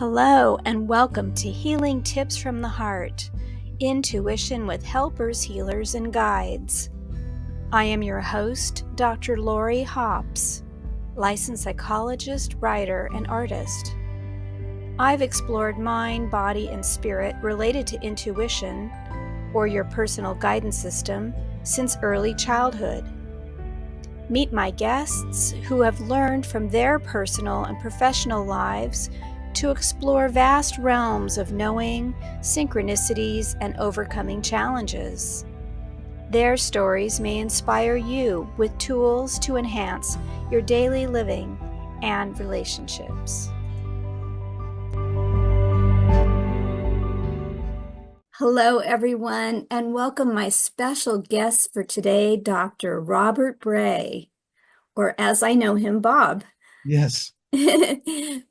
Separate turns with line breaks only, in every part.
Hello and welcome to Healing Tips from the Heart, Intuition with Helpers, Healers, and Guides. I am your host, Dr. Lori Hops, licensed psychologist, writer, and artist. I've explored mind, body, and spirit related to intuition, or your personal guidance system, since early childhood. Meet my guests who have learned from their personal and professional lives to explore vast realms of knowing, synchronicities, and overcoming challenges. Their stories may inspire you with tools to enhance your daily living and relationships. Hello, everyone, and welcome my special guest for today, Dr. Robert Bray, or as I know him, Bob.
Yes.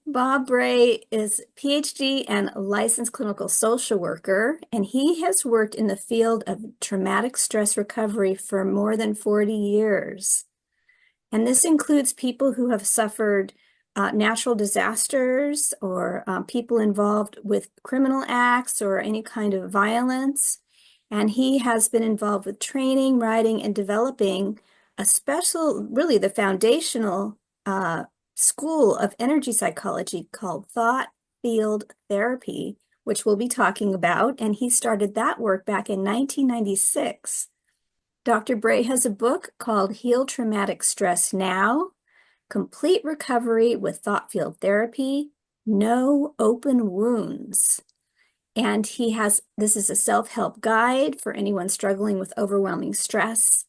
Bob Bray is Ph.D. and licensed clinical social worker, and he has worked in the field of traumatic stress recovery for more than 40 years. And this includes people who have suffered natural disasters or people involved with criminal acts or any kind of violence. And he has been involved with training, writing, and developing a special, really the foundational school of energy psychology called thought field therapy, which we'll be talking about. And he started that work back in 1996. Dr. Bray has a book called Heal Traumatic Stress Now, Complete Recovery with Thought Field Therapy, No Open Wounds. And this is a self-help guide for anyone struggling with overwhelming stress.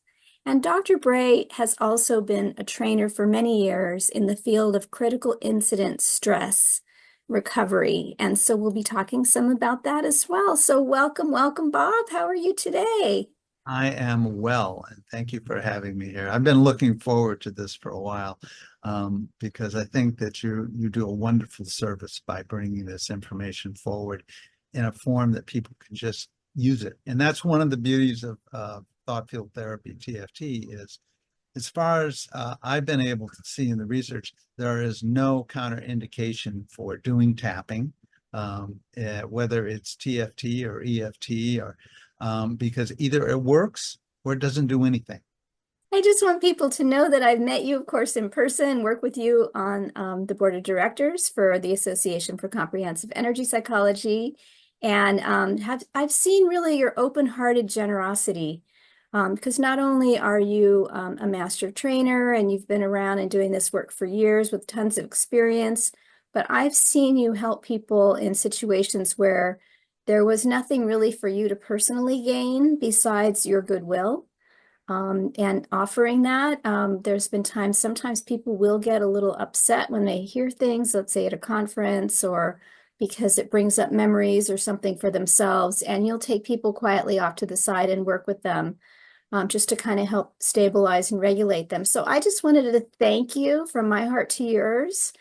And Dr. Bray has also been a trainer for many years in the field of critical incident stress recovery. And so we'll be talking some about that as well. So welcome, Bob. How are you today?
I am well, and thank you for having me here. I've been looking forward to this for a while because I think that you do a wonderful service by bringing this information forward in a form that people can just use it. And that's one of the beauties of thought field therapy, TFT, is as far as I've been able to see in the research, there is no counterindication for doing tapping, whether it's TFT or EFT, or because either it works or it doesn't do anything.
I just want people to know that I've met you, of course, in person, work with you on the board of directors for the Association for Comprehensive Energy Psychology, and I've seen really your open-hearted generosity. Because not only are you a master trainer and you've been around and doing this work for years with tons of experience, but I've seen you help people in situations where there was nothing really for you to personally gain besides your goodwill. And offering that, there's been times, sometimes people will get a little upset when they hear things, let's say at a conference, or because it brings up memories or something for themselves, and you'll take people quietly off to the side and work with them. Just to kind of help stabilize and regulate them. So I just wanted to thank you from my heart to yours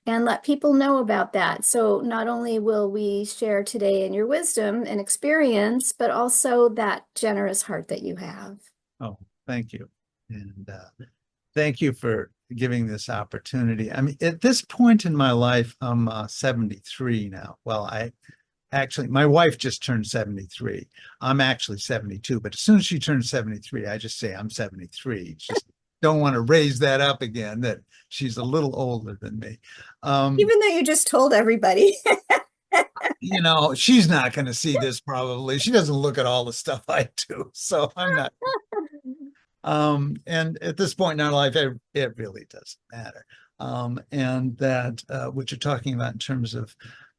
and let people know about that. So not only will we share today in your wisdom and experience, but also that generous heart that you have.
Oh, thank you. And thank you for giving this opportunity. I mean, at this point in my life, I'm 73 now. Well, actually, my wife just turned 73. I'm actually 72, but as soon as she turns 73, I just say I'm 73. Just don't want to raise that up again, that she's a little older than me.
Even though you just told everybody.
You know, she's not going to see this probably. She doesn't look at all the stuff I do, so I'm not. And at this point in our life, it really doesn't matter. And that what you're talking about in terms of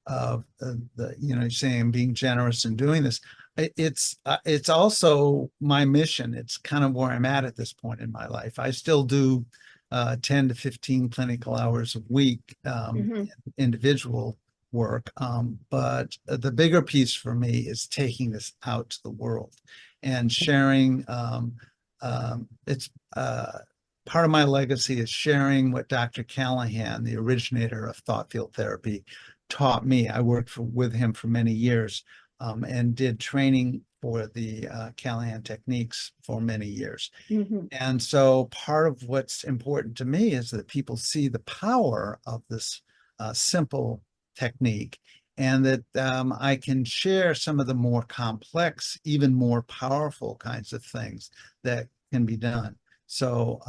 the saying being generous and doing this, it's also my mission. It's kind of where I'm at this point in my life. I still do 10 to 15 clinical hours a week, individual work, but the bigger piece for me is taking this out to the world and sharing. It's part of my legacy is sharing what Dr. Callahan, the originator of thought field therapy, taught me. I worked with him for many years and did training for the Callahan techniques for many years. And so part of what's important to me is that people see the power of this simple technique, and that I can share some of the more complex, even more powerful kinds of things that can be done. So,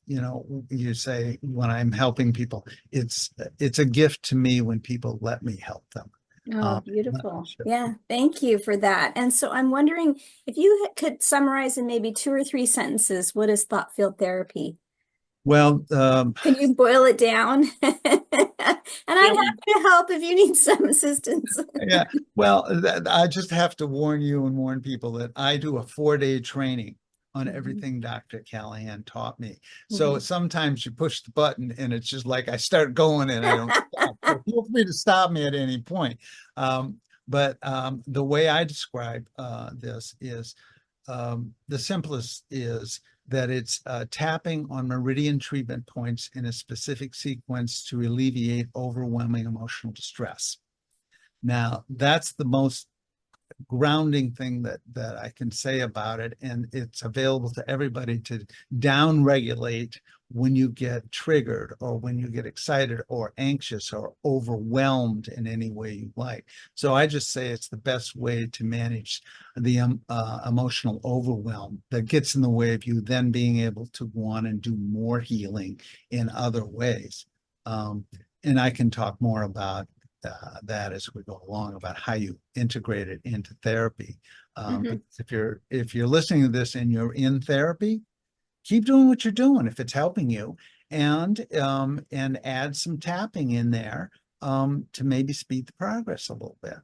you say when I'm helping people, it's a gift to me when people let me help them.
Oh,
Um,
beautiful. Yeah, thank you for that. And so I'm wondering if you could summarize in maybe 2 or 3 sentences, what is thought field therapy?
well,
Can you boil it down? And I'm
yeah,
happy to help if you need some assistance.
yeah. Well, I just have to warn you and warn people that I do a 4-day training on
Mhm,
everything Dr. Callahan taught me. So
mhm.
sometimes you push the button and it's just like I start going and I don't stop. So feel free to stop me at any point. But the way I describe this is the simplest is that it's tapping on meridian treatment points in a specific sequence to alleviate overwhelming emotional distress. Now, that's the most grounding thing that I can say about it, and it's available to everybody to down regulate when you get triggered or when you get excited or anxious or overwhelmed in any way you like. So I just say it's the best way to manage the emotional overwhelm that gets in the way of you then being able to go on and do more healing in other ways. And I can talk more about that as we go along about how you integrate it into therapy.
Mhm.
Because if you're listening to this and you're in therapy, keep doing what you're doing if it's helping you, and add some tapping in there to maybe speed the progress a little bit.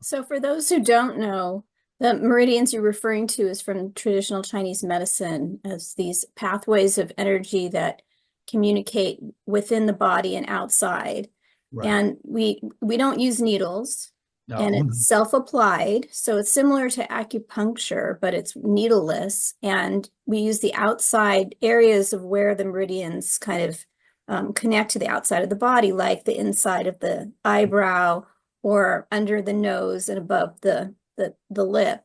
So for those who don't know, the meridians you're referring to is from traditional Chinese medicine as these pathways of energy that communicate within the body and outside.
Right.
And we don't use needles, and
No.
it's self-applied. So it's similar to acupuncture, but it's needleless. And we use the outside areas of where the meridians kind of connect to the outside of the body, like the inside of the eyebrow or under the nose and above the lip.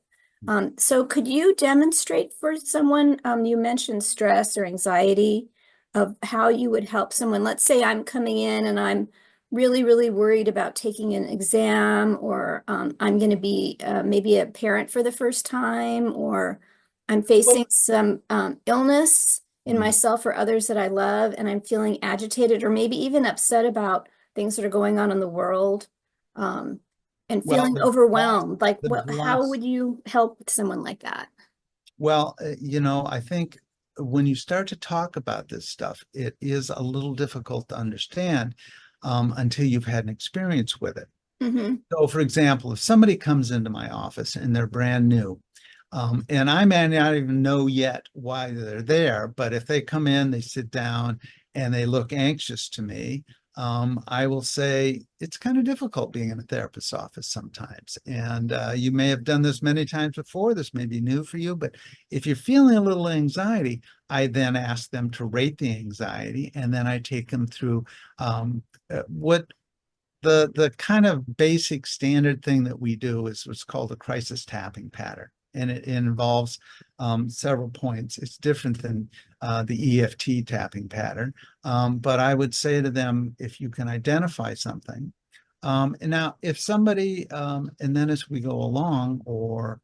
So could you demonstrate for someone, you mentioned stress or anxiety, of how you would help someone? Let's say I'm coming in and I'm really, really worried about taking an exam, or I'm going to be maybe a parent for the first time, or I'm facing
Well,
some illness in
mm,
myself or others that I love, and I'm feeling agitated or maybe even upset about things that are going on in the world, um, and
well,
feeling overwhelmed. Like,
there's
how
lots.
would you help someone like that?
Well, I think when you start to talk about this stuff, it is a little difficult to understand until you've had an experience with it.
Hmm.
So, for example, if somebody comes into my office and they're brand new, and I may not even know yet why they're there, but if they come in, they sit down, and they look anxious to me, I will say it's kind of difficult being in a therapist's office sometimes. And you may have done this many times before. This may be new for you, but if you're feeling a little anxiety, I then ask them to rate the anxiety, and then I take them through what the kind of basic standard thing that we do is what's called a crisis tapping pattern. And it involves several points. It's different than the EFT tapping pattern. But I would say to them, if you can identify something. And now, if somebody, and then as we go along, or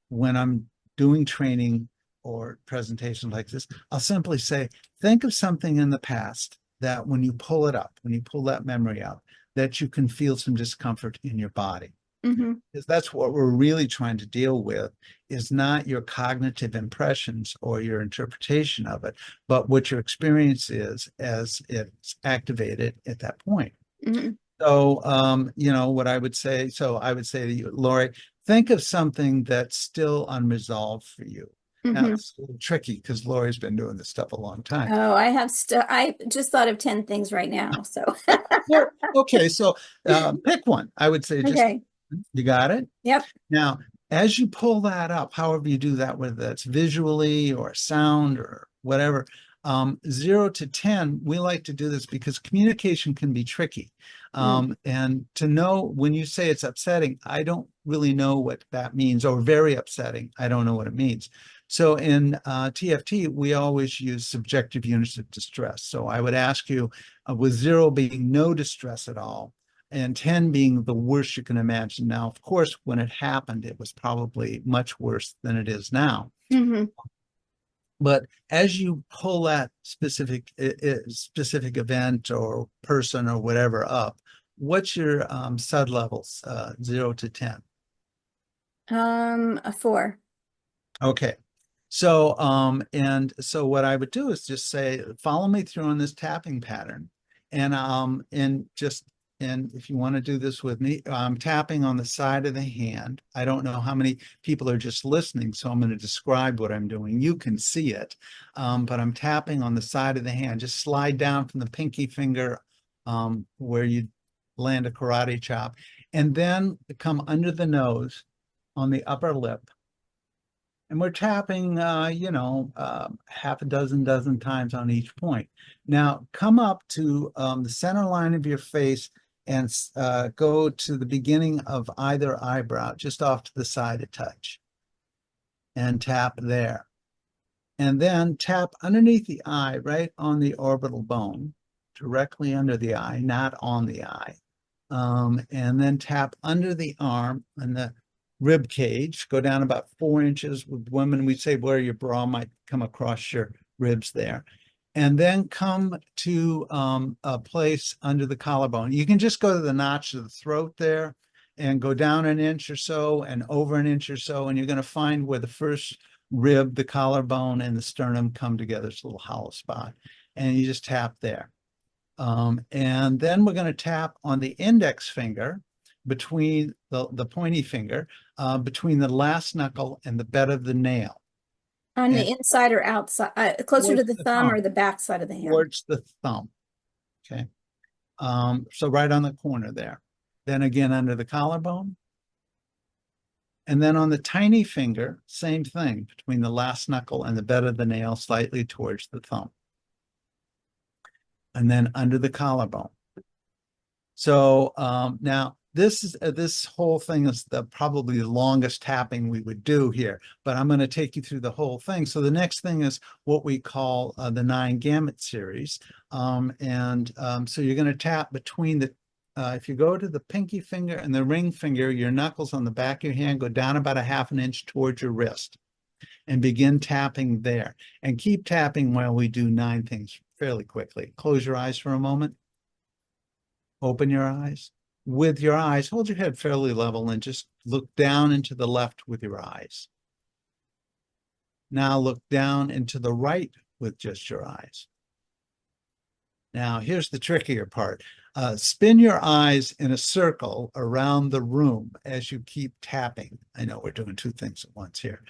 when I'm doing training or presentation like this, I'll simply say, think of something in the past that when you pull it up, when you pull that memory up, that you can feel some discomfort in your body.
Hmm.
Because that's what we're really trying to deal with, is not your cognitive impressions or your interpretation of it, but what your experience is as it's activated at that point.
Hmm.
So, what I would say, so I would say to you, Lori, think of something that's still unresolved for you. Now,
Hmm.
it's a little tricky because Lori's been doing this stuff a long time.
Oh, I just thought of 10 things right now. So,
Well, okay, so pick one. I would say just,
okay.
you got it?
Yep.
Now, as you pull that up, however you do that, whether that's visually or sound or whatever, 0 to 10, we like to do this because communication can be tricky.
Mm.
And to know when you say it's upsetting, I don't really know what that means, or very upsetting, I don't know what it means. So in TFT, we always use subjective units of distress. So I would ask you, with 0 being no distress at all, and 10 being the worst you can imagine. Now, of course, when it happened, it was probably much worse than it is now.
Mm-hmm.
But as you pull that specific event or person or whatever up, what's your SUD levels, 0 to 10?
A 4.
Okay. So, and so what I would do is just say, follow me through on this tapping pattern. And just, and if you want to do this with me, I'm tapping on the side of the hand. I don't know how many people are just listening, so I'm going to describe what I'm doing. You can see it, but I'm tapping on the side of the hand. Just slide down from the pinky finger, where you land a karate chop, and then come under the nose on the upper lip. And we're tapping, half a dozen times on each point. Now, come up to the center line of your face and go to the beginning of either eyebrow, just off to the side a touch, and tap there. And then tap underneath the eye, right on the orbital bone, directly under the eye, not on the eye. And then tap under the arm and the rib cage, go down about 4 inches. With women, we say where your bra might come across your ribs there. And then come to a place under the collarbone. You can just go to the notch of the throat there and go down an inch or so and over an inch or so, and you're going to find where the first rib, the collarbone, and the sternum come together. It's a little hollow spot. And you just tap there. And then we're going to tap on the index finger between the pointy finger, between the last knuckle and the bed of the nail.
On the inside or outside, closer to
Towards
the
the
thumb or
thumb.
the back side of the hand?
Towards the thumb. Okay. So right on the corner there. Then again under the collarbone. And then on the tiny finger, same thing, between the last knuckle and the bed of the nail, slightly towards the thumb. And then under the collarbone. So now this whole thing is probably the longest tapping we would do here, but I'm going to take you through the whole thing. So the next thing is what we call the 9 gamut series. So you're going to tap between the, if you go to the pinky finger and the ring finger, your knuckles on the back of your hand go down about a ½ an inch towards your wrist and begin tapping there. And keep tapping while we do 9 things fairly quickly. Close your eyes for a moment. Open your eyes. With your eyes, hold your head fairly level and just look down into the left with your eyes. Now look down into the right with just your eyes. Now here's the trickier part. Spin your eyes in a circle around the room as you keep tapping. I know we're doing 2 things at once here.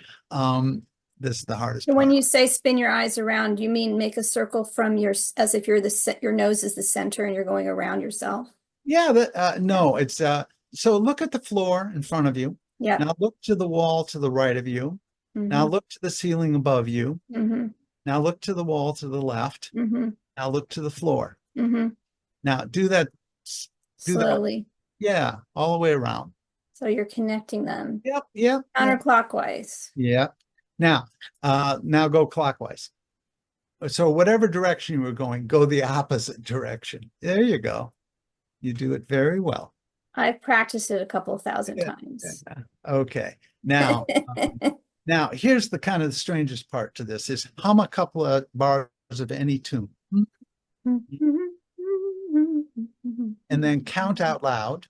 This is the hardest
So
part.
when you say spin your eyes around, you mean make a circle from as if your nose is the center and you're going around yourself?
Yeah, no, it's so look at the floor in front of you.
Yeah.
Now look to the wall to the right of you. Now
Mm-hmm.
look to the ceiling above you.
Mm-hmm.
Now look to the wall to the left.
Mm-hmm.
Now look to the floor.
Mm-hmm.
Now do that. Do that.
Slowly.
Yeah, all the way around.
So you're connecting them
Yep.
counterclockwise.
Yeah. Now go clockwise. So whatever direction you were going, go the opposite direction. There you go. You do it very well.
I've practiced it a couple thousand
Yeah.
times.
Okay. Now, now here's the kind of the strangest part to this is hum a couple of bars of any tune. And then count out loud.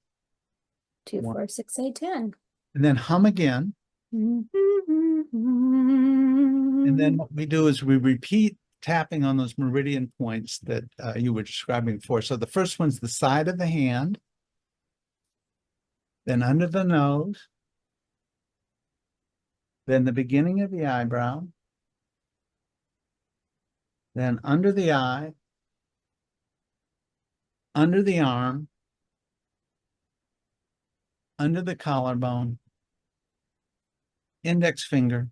2, 4, 6, 8, 10.
And then hum again. And then what we do is we repeat tapping on those meridian points that you were describing before. So the first one's the side of the hand, then under the nose, then the beginning of the eyebrow, then under the eye, under the arm, under the collarbone, index finger,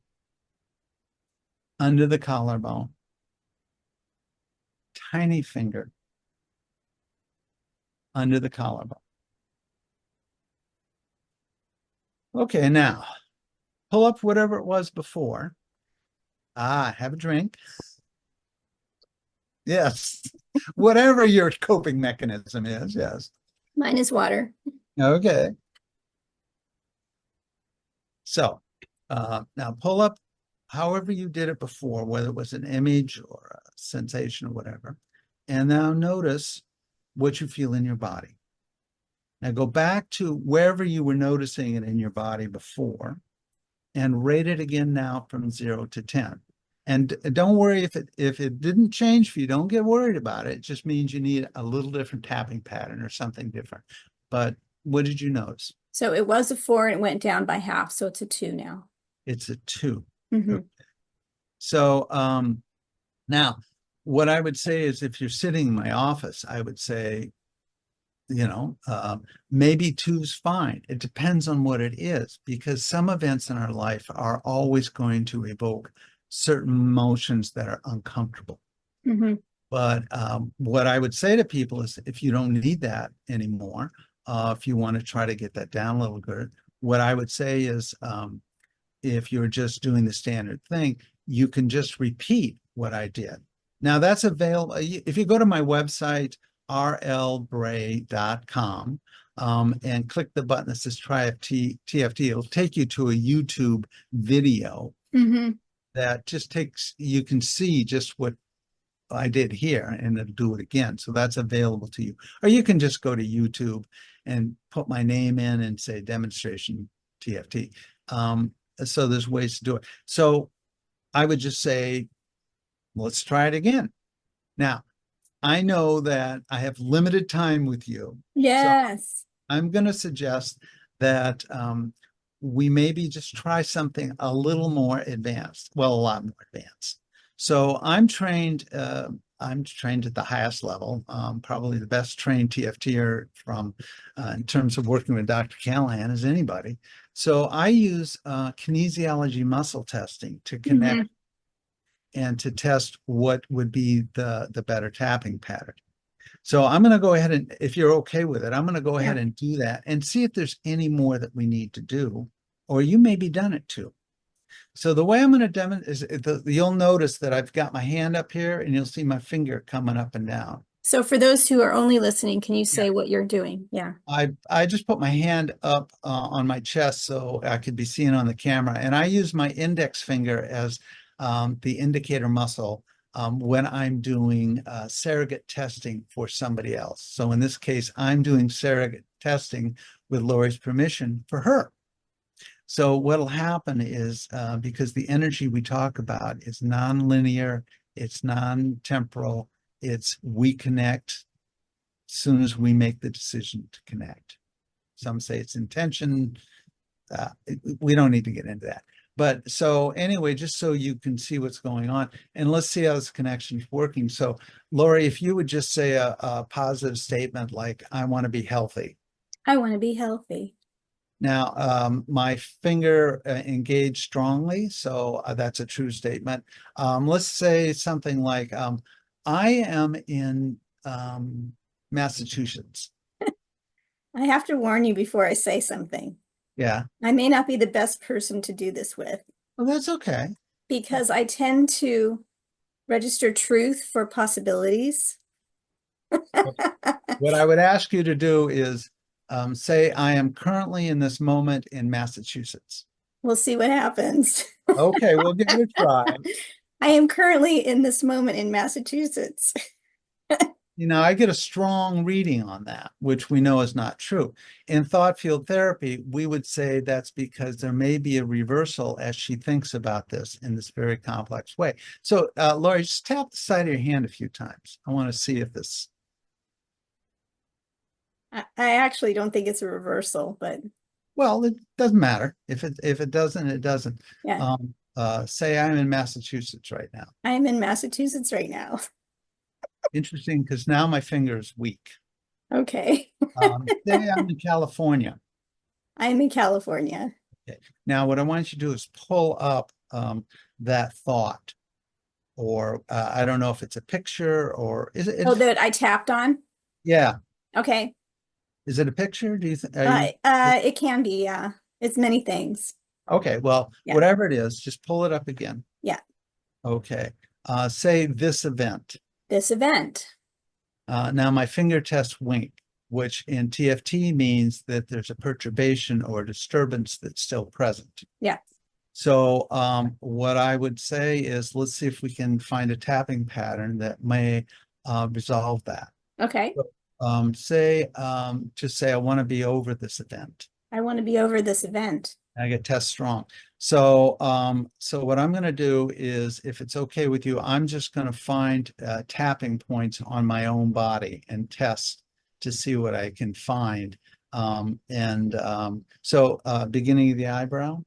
under the collarbone, tiny finger, under the collarbone. Okay, now pull up whatever it was before. Have a drink. Yes, whatever your coping mechanism is, yes.
Mine is water.
Okay. So now pull up however you did it before, whether it was an image or a sensation or whatever. And now notice what you feel in your body. Now go back to wherever you were noticing it in your body before and rate it again now from 0 to 10. And don't worry if it didn't change for you, don't get worried about it. It just means you need a little different tapping pattern or something different. But what did you notice?
So it was a 4 and it went down by half. So it's a 2 now.
It's a 2.
Mm-hmm.
Okay. So now what I would say is if you're sitting in my office, I would say, maybe 2's fine. It depends on what it is, because some events in our life are always going to evoke certain emotions that are uncomfortable.
Mm-hmm.
But what I would say to people is if you don't need that anymore, if you want to try to get that down a little bit, what I would say is if you're just doing the standard thing, you can just repeat what I did. Now that's available. If you go to my website, rlbray.com, and click the button that says try TFT, it'll take you to a YouTube video
Mm-hmm.
that just takes, you can see just what I did here and it'll do it again. So that's available to you. Or you can just go to YouTube and put my name in and say demonstration TFT. So there's ways to do it. So I would just say, let's try it again. Now, I know that I have limited time with you. So
Yes.
I'm going to suggest that we maybe just try something a little more advanced. Well, a lot more advanced. So I'm trained at the highest level, probably the best trained TFTer from in terms of working with Dr. Callahan as anybody. So I use kinesiology muscle testing to connect
Mm-hmm.
and to test what would be the better tapping pattern. So I'm going to go ahead and, if you're okay with it, I'm going to go ahead
Yeah.
and do that and see if there's any more that we need to do, or you may be done it too. So the way I'm going to demonstrate is you'll notice that I've got my hand up here and you'll see my finger coming up and down.
So for those who are only listening, can you
Yeah.
say what you're doing? Yeah.
I just put my hand up on my chest so I could be seen on the camera. And I use my index finger as the indicator muscle when I'm doing surrogate testing for somebody else. So in this case, I'm doing surrogate testing with Lori's permission for her. So what'll happen is because the energy we talk about is non-linear, it's non-temporal, it's we connect soon as we make the decision to connect. Some say it's intention. We don't need to get into that. But so anyway, just so you can see what's going on, and let's see how this connection is working. So Lori, if you would just say a positive statement like, I want to be healthy.
I want to be healthy.
Now, my finger engaged strongly, so that's a true statement. Let's say something like, I am in Massachusetts.
I have to warn you before I say something.
Yeah.
I may not be the best person to do this with
Well, that's okay.
because I tend to register truth for possibilities.
What I would ask you to do is say, I am currently in this moment in Massachusetts.
We'll see what happens.
Okay, we'll give it a try.
I am currently in this moment in Massachusetts.
I get a strong reading on that, which we know is not true. In thought field therapy, we would say that's because there may be a reversal as she thinks about this in this very complex way. So, Lori, just tap the side of your hand a few times. I want to see if this.
I actually don't think it's a reversal, but
Well, it doesn't matter. If it doesn't, it doesn't.
yeah,
Say I'm in Massachusetts right now.
I am in Massachusetts right now.
Interesting, because now my finger is weak.
Okay.
Say I'm in California.
I'm in California.
Okay. Now, what I want you to do is pull up that thought, or I don't know if it's a picture or is it?
Oh, that I tapped on?
Yeah.
Okay.
Is it a picture? Do you think? Are you?
It can be, yeah. It's many things.
Okay. Well,
Yeah.
whatever it is, just pull it up again.
Yeah.
Okay. Say this event.
This event.
Now my finger test wink. which in TFT means that there's a perturbation or disturbance that's still present.
Yeah.
So what I would say is, let's see if we can find a tapping pattern that may resolve that.
Okay.
Just say I want to be over this event.
I want to be over this event.
I get test strong. So what I'm going to do is, if it's okay with you, I'm just going to find tapping points on my own body and test to see what I can find. Beginning of the eyebrow.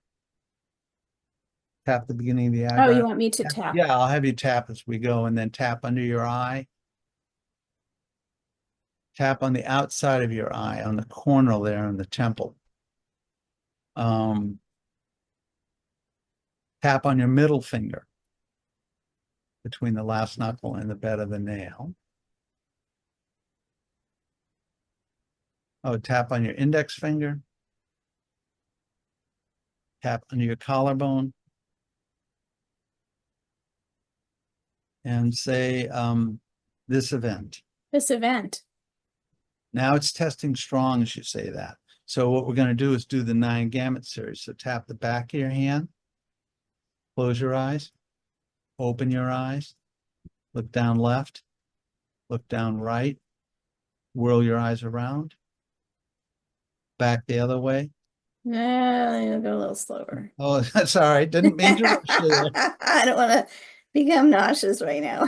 Tap the beginning of the
Oh,
eyebrow.
you want me to tap?
Yeah, I'll have you tap as we go, and then tap under your eye. Tap on the outside of your eye, on the corner there in the temple. Tap on your middle finger between the last knuckle and the bed of the nail. Oh, tap on your index finger. Tap under your collarbone. And say, this event.
This event.
Now it's testing strong as you say that. So what we're going to do is do the 9 gamut series. So tap the back of your hand, close your eyes, open your eyes, look down left, look down right, whirl your eyes around, back the other way.
Yeah, you'll go a little slower.
Oh, that's all right. Didn't mean to rush you there.
I don't want to become nauseous right now.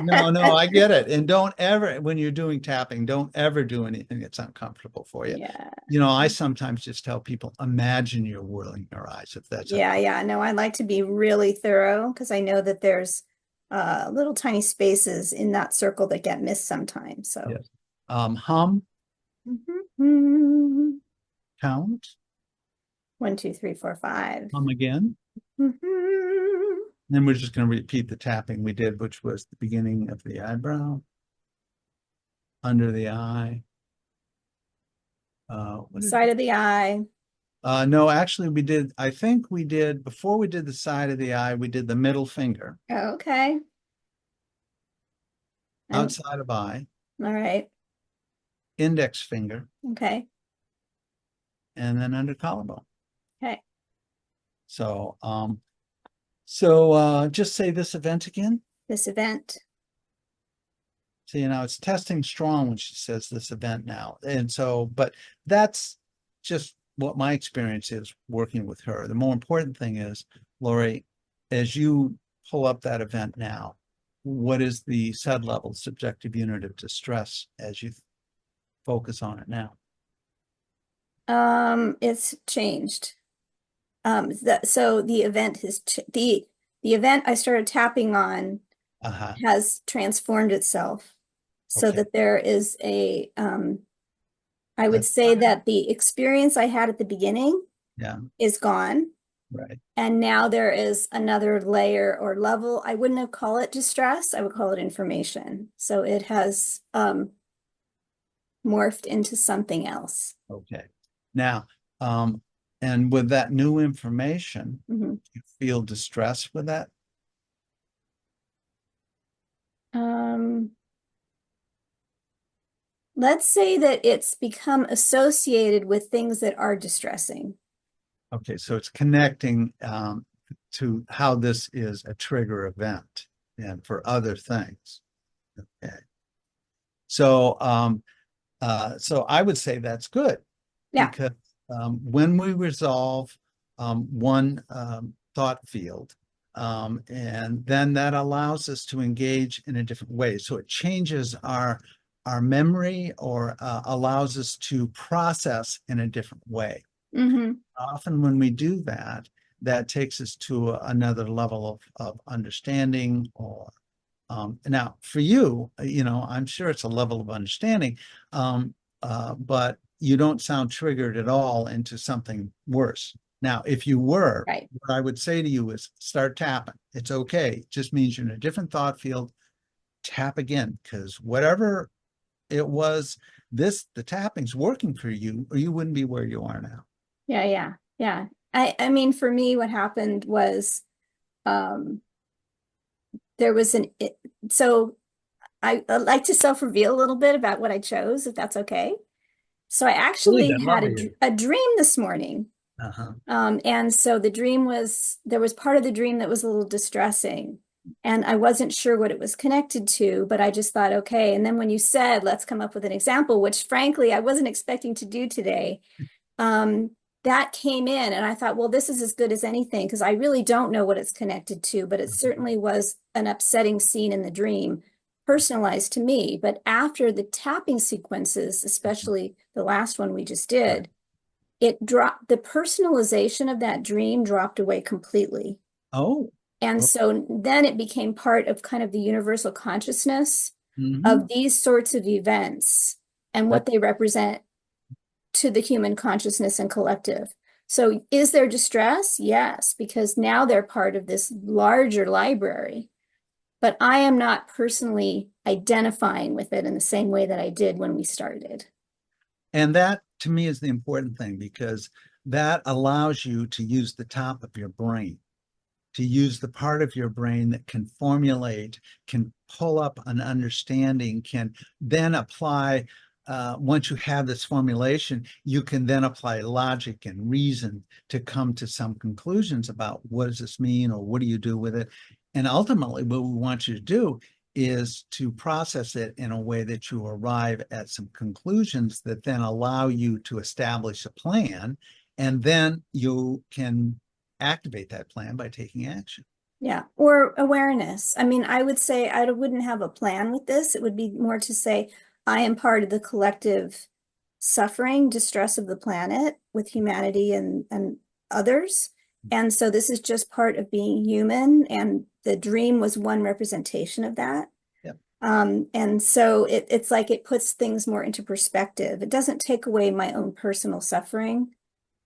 No, I get it. And don't ever, when you're doing tapping, don't ever do anything that's uncomfortable for you.
Yeah.
You know, I sometimes just tell people, imagine you're whirling your eyes if that's
Yeah, yeah. No, I like to be really thorough because I know that there's little tiny spaces in that circle that get missed sometimes. So
yes. Hum,
Mhm.
count,
1, 2, 3, 4, 5.
hum again.
Mhm.
Then we're just going to repeat the tapping we did, which was the beginning of the eyebrow, under the eye.
Side of the eye.
No, actually I think we did, before we did the side of the eye, we did the middle finger,
Oh, okay. And
outside of eye,
all right.
index finger,
Okay.
and then under collarbone.
Okay.
So, just say this event again.
This event.
See, now it's testing strong when she says this event now. And so, but that's just what my experience is working with her. The more important thing is, Lori, as you pull up that event now, what is the SUD level, subjective unit of distress, as you focus on it now?
It's changed. So the event has the event I started tapping on
Uh-huh.
has transformed itself so
Okay.
that there is a I would
That's
say
fine.
that the experience I had at the beginning
Yeah,
is gone.
right.
And now there is another layer or level. I wouldn't have called it distress. I would call it information. So it has morphed into something else.
Okay. Now, and with that new information,
Mhm.
you feel distress with that?
Um, let's say that it's become associated with things that are distressing.
Okay, so it's connecting to how this is a trigger event and for other things. Okay. So so I would say that's good
Yeah.
because when we resolve one thought field, and then that allows us to engage in a different way. So it changes our memory or allows us to process in a different way.
Mm-hmm.
Often when we do that, that takes us to another level of understanding or now for you, you know, I'm sure it's a level of understanding, but you don't sound triggered at all into something worse. Now, if you were,
Right.
what I would say to you is start tapping. It's okay. It just means you're in a different thought field. Tap again, because whatever it was, the tapping's working for you, or you wouldn't be where you are now.
Yeah, yeah, yeah. I mean, for me, what happened was um there was so I like to self-reveal a little bit about what I chose, if that's okay. So I
Believe
actually
that. Love
had
you.
a dream this morning.
Uh-huh.
And so the dream was, there was part of the dream that was a little distressing. And I wasn't sure what it was connected to, but I just thought, okay. And then when you said, let's come up with an example, which frankly, I wasn't expecting to do today, um, that came in. And I thought, well, this is as good as anything because I really don't know what it's connected to, but it certainly was an upsetting scene in the dream, personalized to me. But after the tapping sequences, especially the last one we just
Right.
did, it dropped, the personalization of that dream dropped away completely.
Oh.
And
Oh.
so then it became part of kind of the universal consciousness
Mhm.
of these sorts of events and
That
what they represent to the human consciousness and collective. So is there distress? Yes, because now they're part of this larger library. But I am not personally identifying with it in the same way that I did when we started.
and that to me is the important thing because that allows you to use the top of your brain, to use the part of your brain that can formulate, can pull up an understanding, can then apply. Once you have this formulation, you can then apply logic and reason to come to some conclusions about what does this mean or what do you do with it. And ultimately, what we want you to do is to process it in a way that you arrive at some conclusions that then allow you to establish a plan. And then you can activate that plan by taking action.
Yeah, or awareness. I mean, I would say I wouldn't have a plan with this. It would be more to say I am part of the collective suffering, distress of the planet with humanity and others. And so this is just part of being human, and the dream was one representation of that.
Yep.
And so it's like it puts things more into perspective. It doesn't take away my own personal suffering,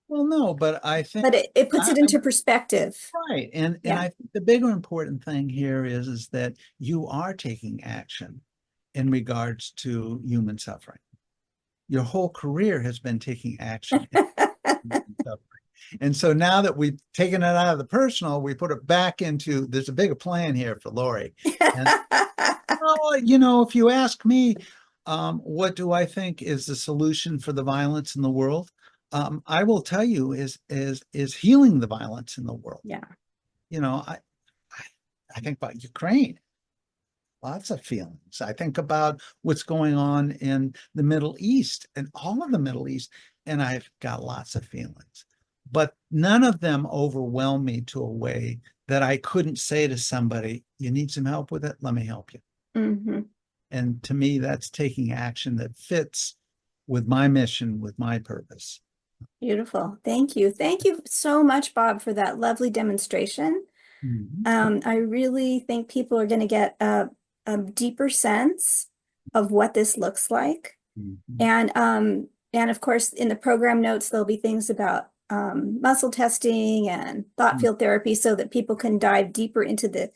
Well, no, but I think
but it puts it
I
into perspective.
right. And
Yeah.
I think the bigger important thing here is that you are taking action in regards to human suffering. Your whole career has been taking action in human suffering. And so now that we've taken it out of the personal, we put it back into there's a bigger plan here for Lori. And well, if you ask me, what do I think is the solution for the violence in the world? I will tell you is healing the violence in the world.
Yeah.
You know, I, I think about Ukraine, lots of feelings. I think about what's going on in the Middle East and all of the Middle East, and I've got lots of feelings. But none of them overwhelm me to a way that I couldn't say to somebody, you need some help with it? Let me help you.
Hmm.
And to me, that's taking action that fits with my mission, with my purpose.
Beautiful. Thank you. Thank you so much, Bob, for that lovely demonstration.
Mhm.
I really think people are going to get a deeper sense of what this looks like.
Mhm.
And of course, in the program notes, there'll be things about muscle testing and thought field therapy so that people can dive deeper into the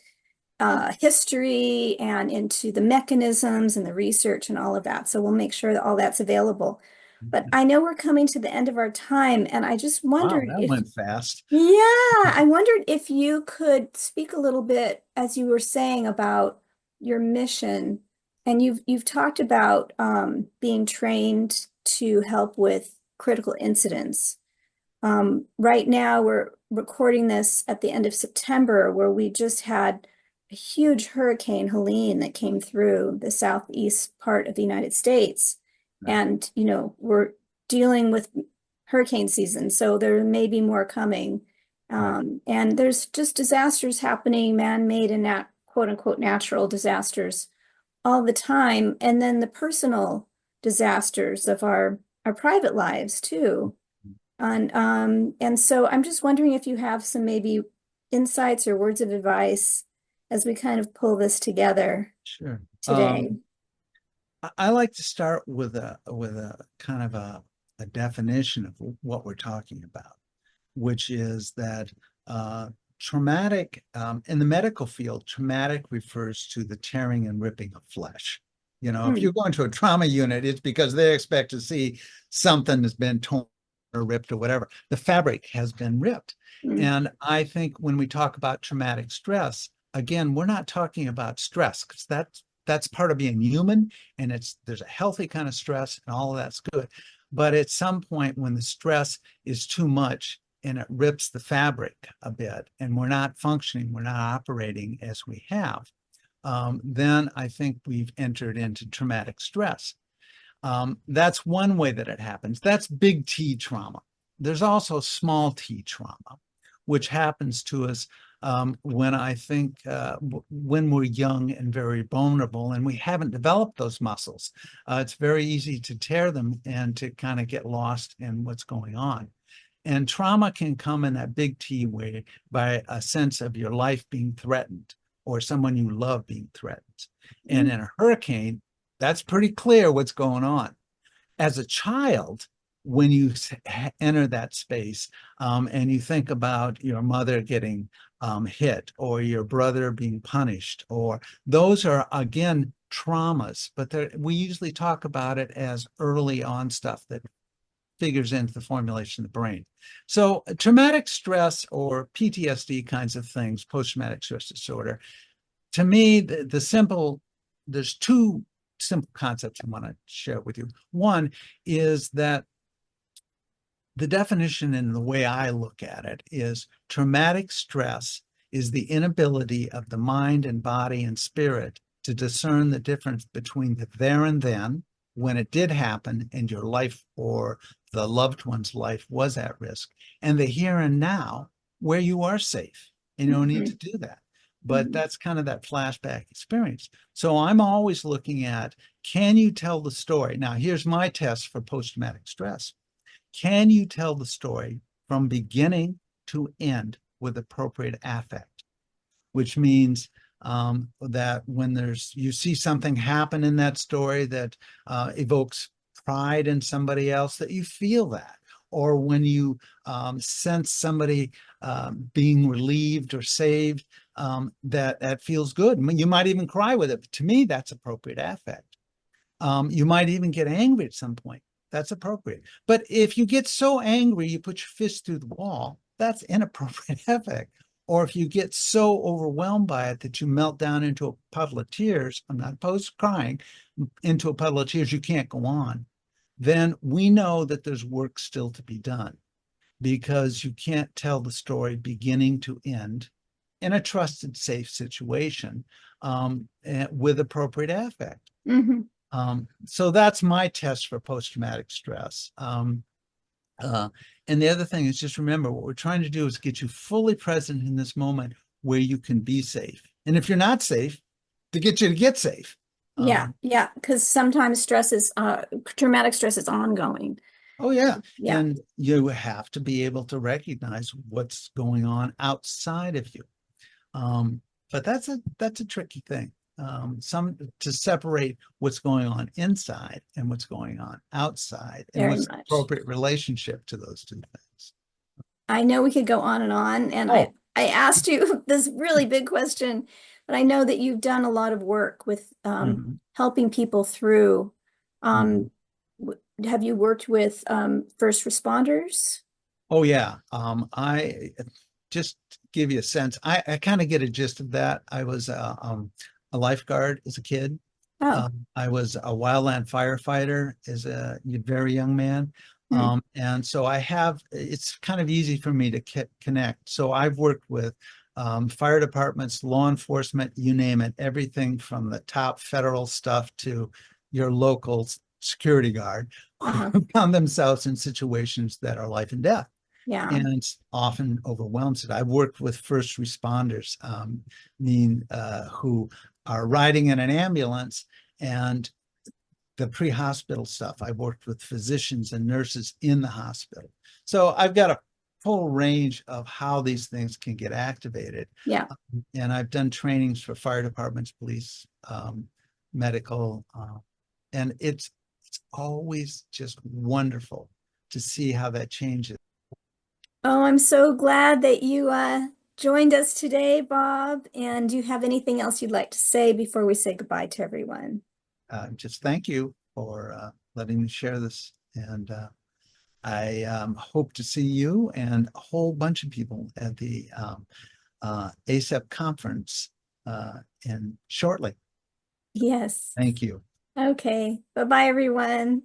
history and into the mechanisms and the research and all of that. So we'll make sure that all that's available. But I know we're coming to the end of our time, and I just
Wow,
wondered
that
if,
went fast.
yeah, I wondered if you could speak a little bit, as you were saying, about your mission. And you've talked about being trained to help with critical incidents. Right now, we're recording this at the end of September, where we just had a huge Hurricane Helene that came through the southeast part of the United States.
Right.
And, we're dealing with hurricane season, so there may be more coming.
Right.
And there's just disasters happening, man-made and nat quote unquote natural disasters all the time. And then the personal disasters of our private lives too. And so I'm just wondering if you have some maybe insights or words of advice as we kind of pull this together
Sure.
today.
I like to start with a kind of a definition of what we're talking about, which is that traumatic in the medical field, traumatic refers to the tearing and ripping of flesh. If
Hmm.
you're going to a trauma unit, it's because they expect to see something that's been torn or ripped or whatever. The fabric has been ripped.
Hmm.
And I think when we talk about traumatic stress, again, we're not talking about stress because that's part of being human, and there's a healthy kind of stress and all of that's good. But at some point when the stress is too much and it rips the fabric a bit and we're not functioning, we're not operating as we have, then I think we've entered into traumatic stress. That's one way that it happens. That's big T trauma. There's also small t trauma, which happens to us when I think when we're young and very vulnerable and we haven't developed those muscles. It's very easy to tear them and to kind of get lost in what's going on. And trauma can come in that big T way by a sense of your life being threatened or someone you love being threatened. And in a hurricane, that's pretty clear what's going on. As a child, when you enter that space and you think about your mother getting hit or your brother being punished, or those are, again, traumas, but we usually talk about it as early on stuff that figures into the formulation of the brain. So traumatic stress or PTSD kinds of things, post-traumatic stress disorder, to me, there's two simple concepts I want to share with you. One is that the definition and the way I look at it is traumatic stress is the inability of the mind and body and spirit to discern the difference between the there and then, when it did happen and your life or the loved one's life was at risk, and the here and now where you are safe and you don't need to do that. But that's kind of that flashback experience. So I'm always looking at, can you tell the story? Now, here's my test for post-traumatic stress. Can you tell the story from beginning to end with appropriate affect? Which means that when you see something happen in that story that evokes pride in somebody else, that you feel that. Or when you sense somebody being relieved or saved, that feels good. I mean, you might even cry with it. But to me, that's appropriate affect. You might even get angry at some point. That's appropriate. But if you get so angry, you put your fist through the wall, that's inappropriate affect. Or if you get so overwhelmed by it that you melt down into a puddle of tears, I'm not opposed to crying, into a puddle of tears, you can't go on, then we know that there's work still to be done, because you can't tell the story beginning to end in a trusted, safe situation with appropriate affect. So that's my test for post-traumatic stress. And the other thing is, just remember, what we're trying to do is get you fully present in this moment where you can be safe. And if you're not safe, to get you to get safe.
Yeah, because sometimes traumatic stress is ongoing.
Oh, yeah.
Yeah.
And you have to be able to recognize what's going on outside of you. But that's a tricky thing. To separate what's going on inside and what's going on outside, and
Very
what's the
much.
appropriate relationship to those two things.
I know we could go on, and
Oh,
I asked you this really big question, but I know that you've done a lot of work with helping people through. Have you worked with first responders?
Oh, yeah. I just give you a sense. I kind of get a gist of that. I was a lifeguard as a kid.
Oh,
I was a wildland firefighter as a very young man.
hmm.
And so it's kind of easy for me to connect. So I've worked with fire departments, law enforcement, you name it, everything from the top federal stuff to your local security guard who found themselves in situations that are life and death.
Yeah.
And often overwhelms it. I've worked with first responders, who are riding in an ambulance, and the pre-hospital stuff. I've worked with physicians and nurses in the hospital. So I've got a full range of how these things can get activated.
Yeah.
And I've done trainings for fire departments, police, medical, and it's always just wonderful to see how that changes.
Oh, I'm so glad that you joined us today, Bob. And do you have anything else you'd like to say before we say goodbye to everyone?
Just thank you for letting me share this. And I hope to see you and a whole bunch of people at the ACEP conference shortly.
Yes.
Thank you.
Okay. Bye-bye, everyone.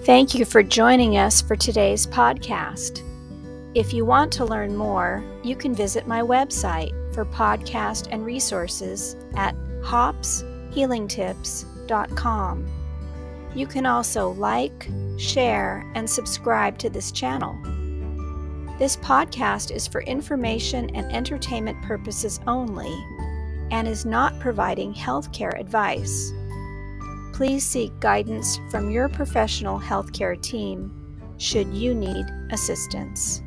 Thank you for joining us for today's podcast. If you want to learn more, you can visit my website for podcast and resources at hopshealingtips.com. You can also like, share, and subscribe to this channel. This podcast is for information and entertainment purposes only and is not providing healthcare advice. Please seek guidance from your professional healthcare team should you need assistance.